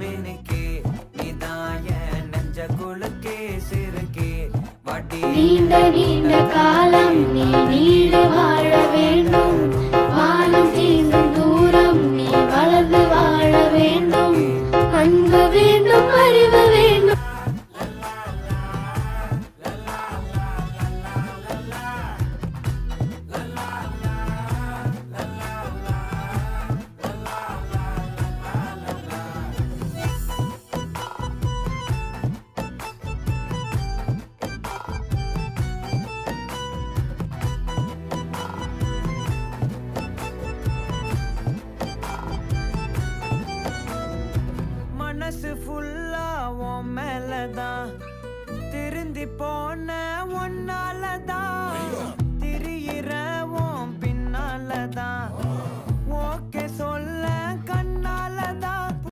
மினுக்கே நீதான் என் நெஞ்ச குலுக்கே சிறுக்கே வாட்டி நீண்ட நீண்ட காலம் நீ நீடு வாழ வேண்டும். வானம் தீண்டும் தூரம் நீ வளர்ந்து வாழ வேண்டும். அன்பு வேண்டும், அறிவு வேண்டும். மனசு ஃபுல்லா உன் மேலதான் திருந்தி போன ஒன்னாலதான் திரியிற உன் பின்னாலதான்